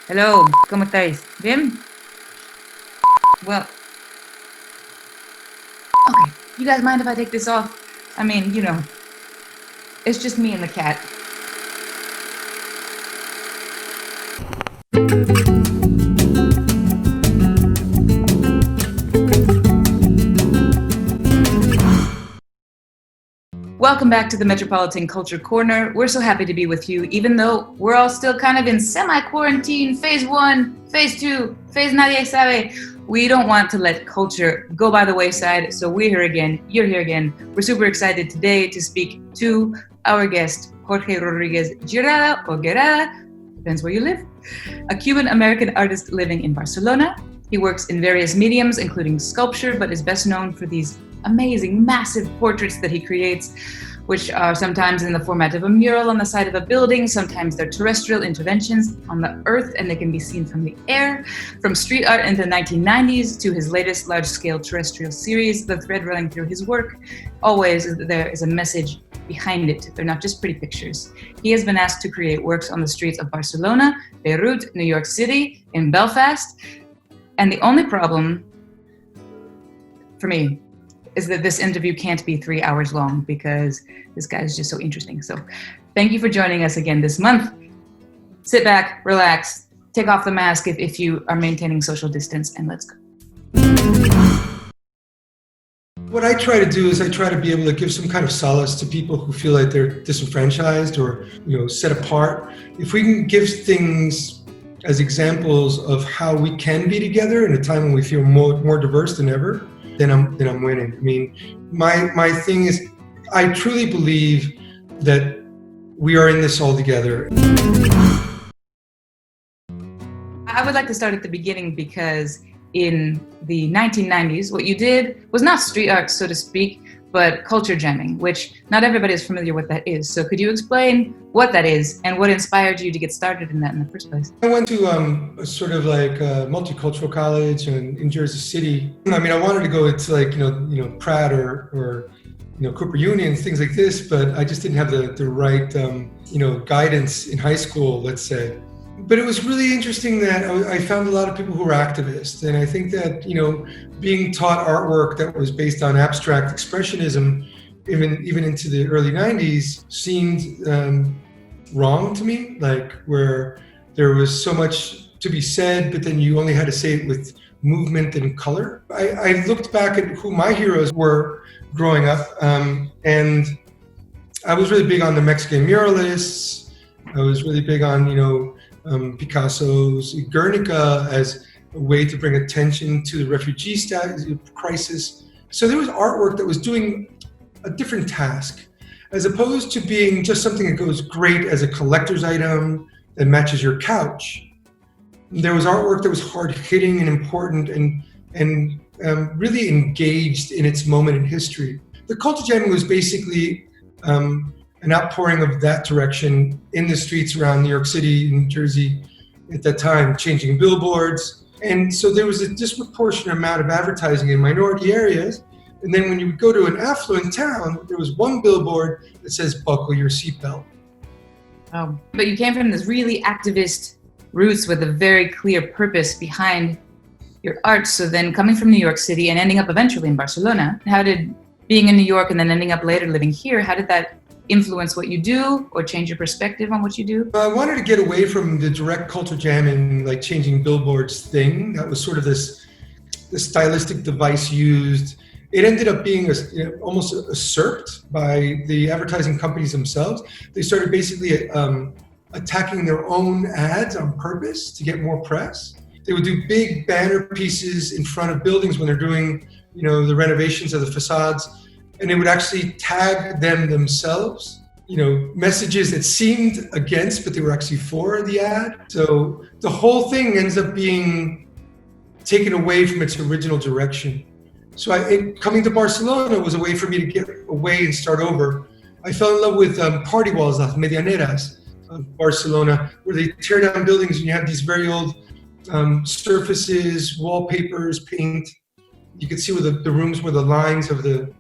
Hello, ¿cómo estáis? ¿Bien? Well, okay. You guys mind if I take this off? I mean, it's just me and the cat. Welcome back to the Metropolitan Culture Corner. We're so happy to be with you, even though we're all still kind of in semi-quarantine, phase 1, phase 2, phase nadie sabe. We don't want to let culture go by the wayside, so we're here again, you're here again. We're super excited today to speak to our guest, Jorge Rodríguez Gerada, or Gerada, depends where you live, a Cuban American artist living in Barcelona. He works in various mediums, including sculpture, but is best known for these amazing, massive portraits that he creates, which are sometimes in the format of a mural on the side of a building, sometimes they're terrestrial interventions on the earth, and they can be seen from the air. From street art in the 1990s to his latest large-scale terrestrial series, the thread running through his work always there is a message behind it. They're not just pretty pictures. He has been asked to create works on the streets of Barcelona, Beirut, New York City, in Belfast, and the only problem for me is that this interview can't be 3 hours long because this guy is just so interesting. So thank you for joining us again this month. Sit back, relax, take off the mask if you are maintaining social distance, and let's go. What I try to do is I try to be able to give some kind of solace to people who feel like they're disenfranchised or set apart. If we can give things as examples of how we can be together in a time when we feel more diverse than ever, then I'm winning. I mean, my thing is, I truly believe that we are in this all together. I would like to start at the beginning because in the 1990s, what you did was not street art, so to speak, but culture jamming, which not everybody is familiar with that is. So could you explain what that is and what inspired you to get started in that in the first place? I went to a sort of like a multicultural college in Jersey City. I mean, I wanted to go to like, Pratt or Cooper Union, things like this, but I just didn't have the right, guidance in high school, let's say. But it was really interesting that I found a lot of people who were activists. And I think that, being taught artwork that was based on abstract expressionism, even into the early 90s, seemed wrong to me, like where there was so much to be said, but then you only had to say it with movement and color. I looked back at who my heroes were growing up, and I was really big on the Mexican muralists. I was really big on, Picasso's Guernica as a way to bring attention to the refugee crisis. So there was artwork that was doing a different task, as opposed to being just something that goes great as a collector's item that matches your couch. There was artwork that was hard-hitting and important and really engaged in its moment in history. The culture jamming was basically an outpouring of that direction in the streets around New York City and New Jersey at that time, changing billboards. And so there was a disproportionate amount of advertising in minority areas. And then when you would go to an affluent town, there was one billboard that says, "Buckle your seatbelt." Oh, but you came from this really activist roots with a very clear purpose behind your art. So then coming from New York City and ending up eventually in Barcelona, how did being in New York and then ending up later living here, how did that influence what you do or change your perspective on what you do? I wanted to get away from the direct culture jamming, like changing billboards thing. That was sort of this stylistic device used. It ended up being almost usurped by the advertising companies themselves. They started basically attacking their own ads on purpose to get more press. They would do big banner pieces in front of buildings when they're doing, the renovations of the facades. And they would actually tag them themselves, messages that seemed against, but they were actually for the ad. So the whole thing ends up being taken away from its original direction. So coming to Barcelona was a way for me to get away and start over. I fell in love with party walls, las medianeras of Barcelona, where they tear down buildings and you have these very old surfaces, wallpapers, paint. You could see where the rooms, where the lines of the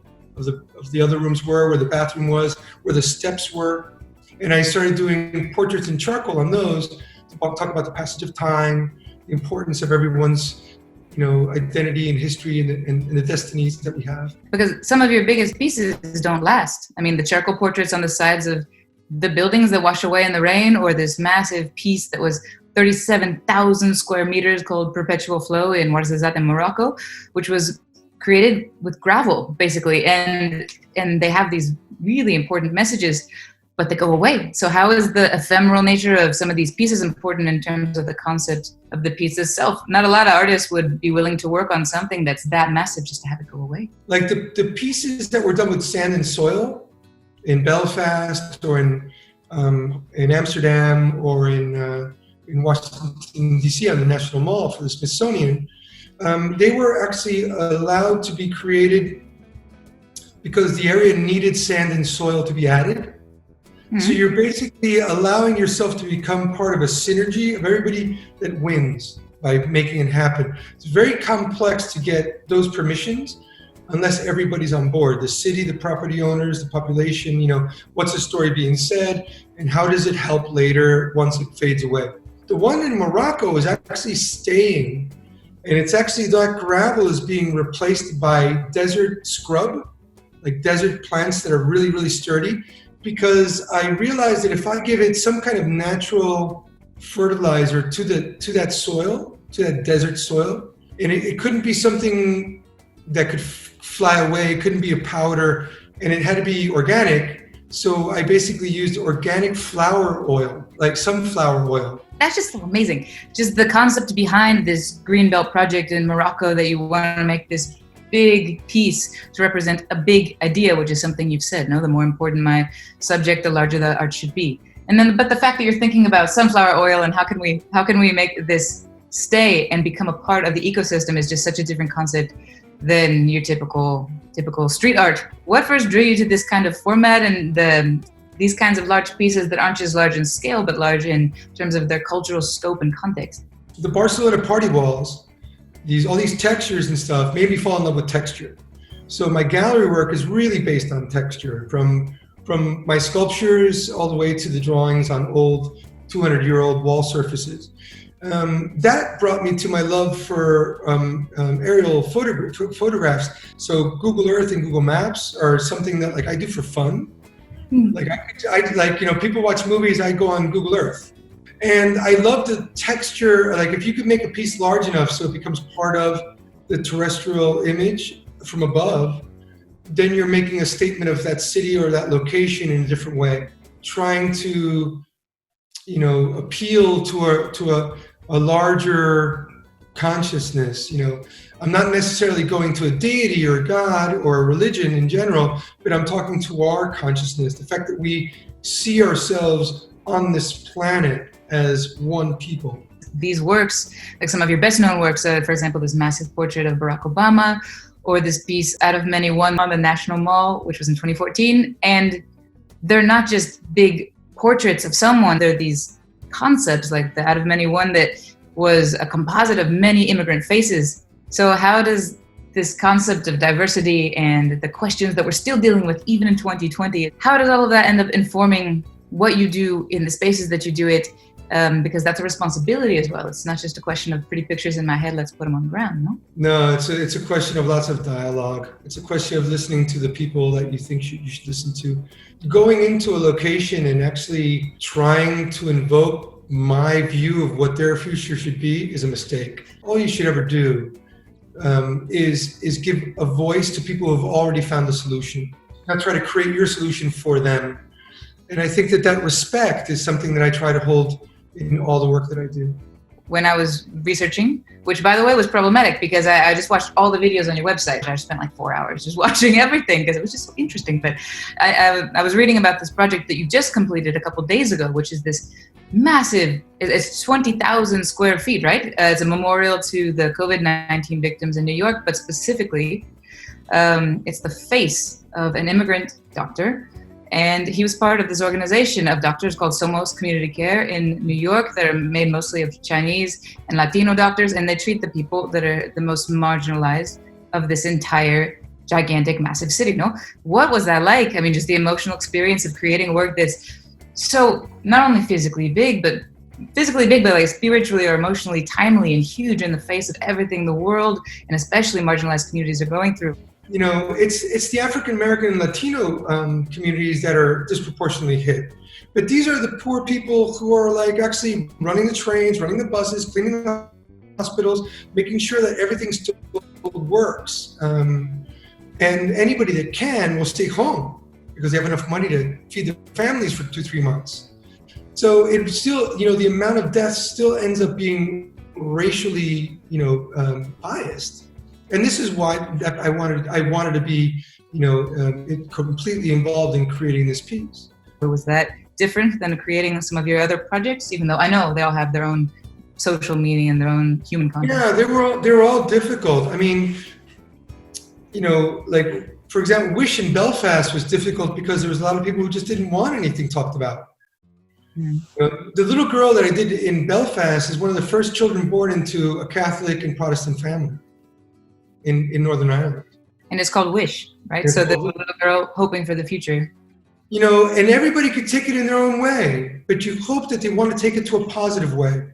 other rooms were, where the bathroom was, where the steps were. And I started doing portraits in charcoal on those talk about the passage of time, the importance of everyone's, identity and history and the destinies that we have. Because some of your biggest pieces don't last. I mean, the charcoal portraits on the sides of the buildings that wash away in the rain, or this massive piece that was 37,000 square meters called Perpetual Flow in Ouarzazate in Morocco, which was created with gravel, basically. And they have these really important messages, but they go away. So how is the ephemeral nature of some of these pieces important in terms of the concept of the piece itself? Not a lot of artists would be willing to work on something that's that massive just to have it go away. Like the pieces that were done with sand and soil in Belfast or in Amsterdam or in Washington, D.C. on the National Mall for the Smithsonian, they were actually allowed to be created because the area needed sand and soil to be added. Mm-hmm. So you're basically allowing yourself to become part of a synergy of everybody that wins by making it happen. It's very complex to get those permissions unless everybody's on board. The city, the property owners, the population, what's the story being said and how does it help later once it fades away. The one in Morocco is actually staying, and it's actually that gravel is being replaced by desert scrub, like desert plants that are really, really sturdy. Because I realized that if I give it some kind of natural fertilizer to that soil, to that desert soil, and it couldn't be something that could fly away, it couldn't be a powder, and it had to be organic. So I basically used organic flower oil, like sunflower oil. That's just so amazing. Just the concept behind this Greenbelt project in Morocco, that you want to make this big piece to represent a big idea, which is something you've said, no? The more important my subject, the larger the art should be. And then, but the fact that you're thinking about sunflower oil and how can we make this stay and become a part of the ecosystem is just such a different concept than your typical street art. What first drew you to this kind of format and these kinds of large pieces that aren't just large in scale, but large in terms of their cultural scope and context? The Barcelona party walls, all these textures and stuff made me fall in love with texture. So my gallery work is really based on texture, from my sculptures all the way to the drawings on old 200-year-old wall surfaces. That brought me to my love for aerial photographs. So Google Earth and Google Maps are something that I do for fun. Like people watch movies, I go on Google Earth. And I love the texture, if you could make a piece large enough so it becomes part of the terrestrial image from above, then you're making a statement of that city or that location in a different way, trying to, appeal to a larger consciousness. I'm not necessarily going to a deity or a god or a religion in general, but I'm talking to our consciousness, the fact that we see ourselves on this planet as one people. These works, like some of your best known works, for example, this massive portrait of Barack Obama, or this piece Out of Many One on the National Mall, which was in 2014. And they're not just big portraits of someone, they're these concepts like the Out of Many One that was a composite of many immigrant faces. So how does this concept of diversity and the questions that we're still dealing with even in 2020, how does all of that end up informing what you do in the spaces that you do it? Because that's a responsibility as well. It's not just a question of pretty pictures in my head, let's put them on the ground, no? No, it's a question of lots of dialogue. It's a question of listening to the people that you think you should listen to. Going into a location and actually trying to invoke my view of what their future should be is a mistake. All you should ever do is give a voice to people who have already found the solution, not try to create your solution for them. And I think that respect is something that I try to hold in all the work that I do. When I was researching, which by the way was problematic because I just watched all the videos on your website. I spent 4 hours just watching everything because it was just so interesting. But I was reading about this project that you just completed a couple of days ago, which is this massive, it's 20,000 square feet, right? It's a memorial to the COVID-19 victims in New York, but specifically, it's the face of an immigrant doctor. And he was part of this organization of doctors called Somos Community Care in New York that are made mostly of Chinese and Latino doctors, and they treat the people that are the most marginalized of this entire gigantic, massive city, no? What was that like? I mean, just the emotional experience of creating work that's so not only physically big, but physically big, but like spiritually or emotionally timely and huge in the face of everything the world and especially marginalized communities are going through. You know, it's the African American and Latino communities that are disproportionately hit. But these are the poor people who are like actually running the trains, running the buses, cleaning the hospitals, making sure that everything still works. And anybody that can will stay home because they have enough money to feed their families for 2-3 months. So it still, you know, the amount of deaths still ends up being racially, biased. And this is why I wanted to be, completely involved in creating this piece. Was that different than creating some of your other projects, even though I know they all have their own social meaning and their own human content? Yeah, they were all difficult. I mean, like, for example, Wish in Belfast was difficult because there was a lot of people who just didn't want anything talked about. Mm. The little girl that I did in Belfast is one of the first children born into a Catholic and Protestant family in Northern Ireland. And it's called Wish, right? So the little girl hoping for the future. And everybody could take it in their own way, but you hope that they want to take it to a positive way.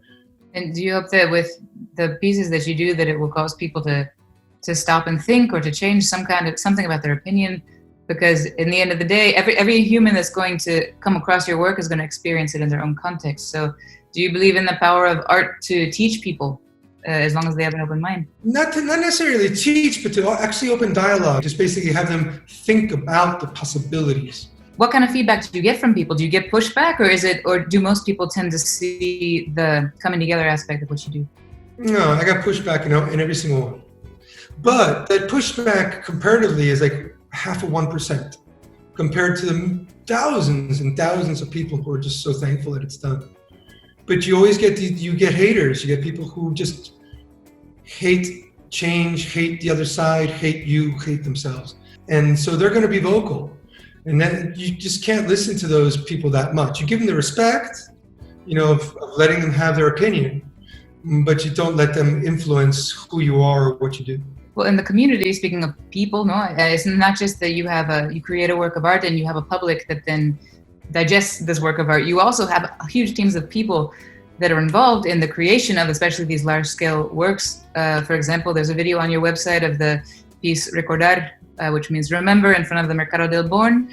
And do you hope that with the pieces that you do that it will cause people to stop and think or to change something about their opinion? Because in the end of the day, every human that's going to come across your work is going to experience it in their own context. So do you believe in the power of art to teach people as long as they have an open mind? Not necessarily teach, but to actually open dialogue, just basically have them think about the possibilities. What kind of feedback do you get from people? Do you get pushback, or do most people tend to see the coming together aspect of what you do? No, I got pushback in every single one. But that pushback comparatively is like 0.5% compared to the thousands and thousands of people who are just so thankful that it's done. But you always get haters. You get people who just hate change, hate the other side, hate you, hate themselves. And so they're going to be vocal. And then you just can't listen to those people that much. You give them the respect, of letting them have their opinion, but you don't let them influence who you are or what you do. Well, in the community, speaking of people, it's not just that you create a work of art and you have a public that then digests this work of art. You also have huge teams of people that are involved in the creation of especially these large-scale works. For example, there's a video on your website of the piece Recordar, which means remember, in front of the Mercado del Born,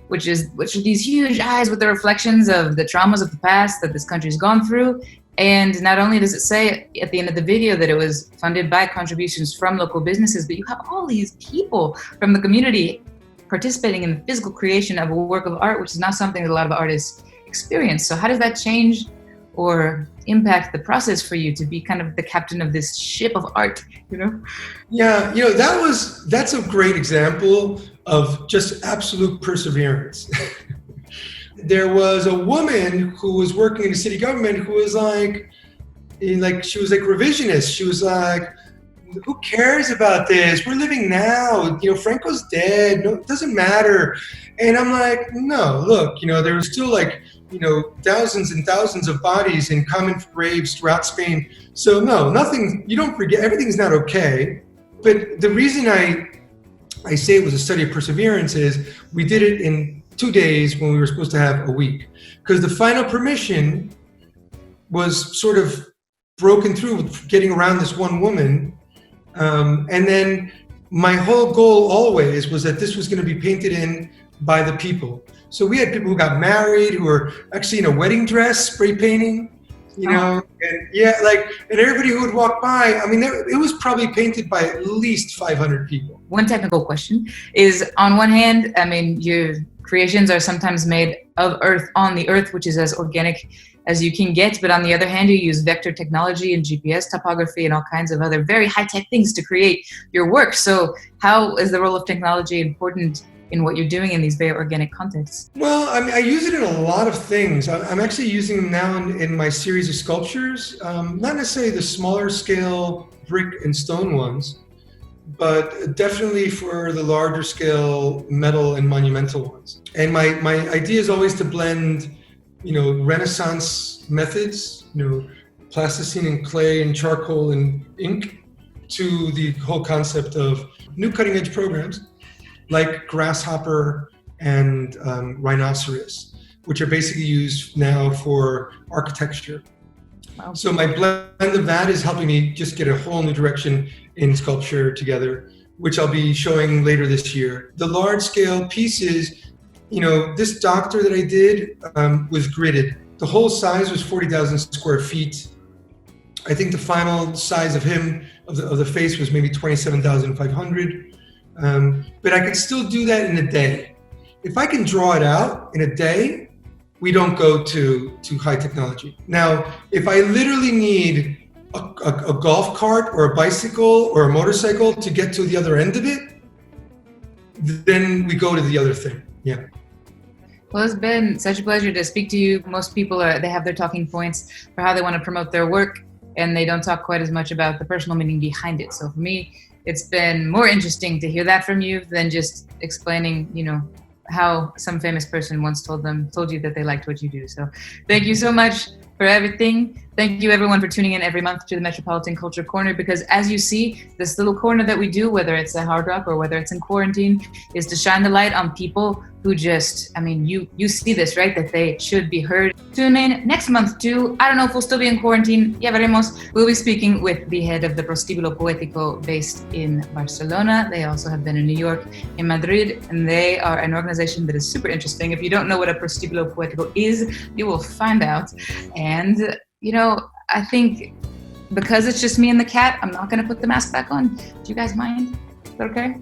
which are these huge eyes with the reflections of the traumas of the past that this country's gone through. And not only does it say at the end of the video that it was funded by contributions from local businesses, but you have all these people from the community participating in the physical creation of a work of art, which is not something that a lot of artists experience. So how does that change or impact the process for you to be kind of the captain of this ship of art, Yeah, that's a great example of just absolute perseverance. There was a woman who was working in the city government who was she was like revisionist. She was like, who cares about this? We're living now. Franco's dead. No, it doesn't matter. And I'm like, no, look, there was still thousands and thousands of bodies in common graves throughout Spain. So no, nothing, you don't forget, everything's not okay. But the reason I say it was a study of perseverance is we did it in 2 days when we were supposed to have a week. Because the final permission was sort of broken through with getting around this one woman. And then my whole goal always was that this was going to be painted in by the people. So we had people who got married, who were actually in a wedding dress, spray painting, and everybody who would walk by, it was probably painted by at least 500 people. One technical question is, on one hand, your creations are sometimes made of earth, on the earth, which is as organic as you can get. But on the other hand, you use vector technology and GPS topography and all kinds of other very high-tech things to create your work. So how is the role of technology important in what you're doing in these very organic contexts? Well, I use it in a lot of things. I'm actually using them now in my series of sculptures, not necessarily the smaller scale brick and stone ones, but definitely for the larger scale metal and monumental ones. And my idea is always to blend, Renaissance methods, plasticine and clay and charcoal and ink, to the whole concept of new cutting edge programs like Grasshopper and Rhinoceros, which are basically used now for architecture. Wow. So my blend of that is helping me just get a whole new direction in sculpture together, which I'll be showing later this year. The large scale pieces, this doctor that I did was gridded. The whole size was 40,000 square feet. I think the final size of him, of the face, was maybe 27,500. But I could still do that in a day. If I can draw it out in a day, we don't go to high technology. Now, if I literally need a golf cart or a bicycle or a motorcycle to get to the other end of it, then we go to the other thing. Yeah. Well, it's been such a pleasure to speak to you. Most people they have their talking points for how they want to promote their work, and they don't talk quite as much about the personal meaning behind it. So for me, it's been more interesting to hear that from you than just explaining, how some famous person once told you that they liked what you do. So thank you so much for everything. Thank you everyone for tuning in every month to the Metropolitan Culture Corner, because as you see, this little corner that we do, whether it's a Hard Rock or whether it's in quarantine, is to shine the light on people who just, you see this, right? That they should be heard. Tune in next month too. I don't know if we'll still be in quarantine. Ya veremos. We'll be speaking with the head of the Prostíbulo Poético based in Barcelona. They also have been in New York, in Madrid, and they are an organization that is super interesting. If you don't know what a Prostíbulo Poético is, you will find out. And, I think because it's just me and the cat, I'm not going to put the mask back on. Do you guys mind? Is that okay?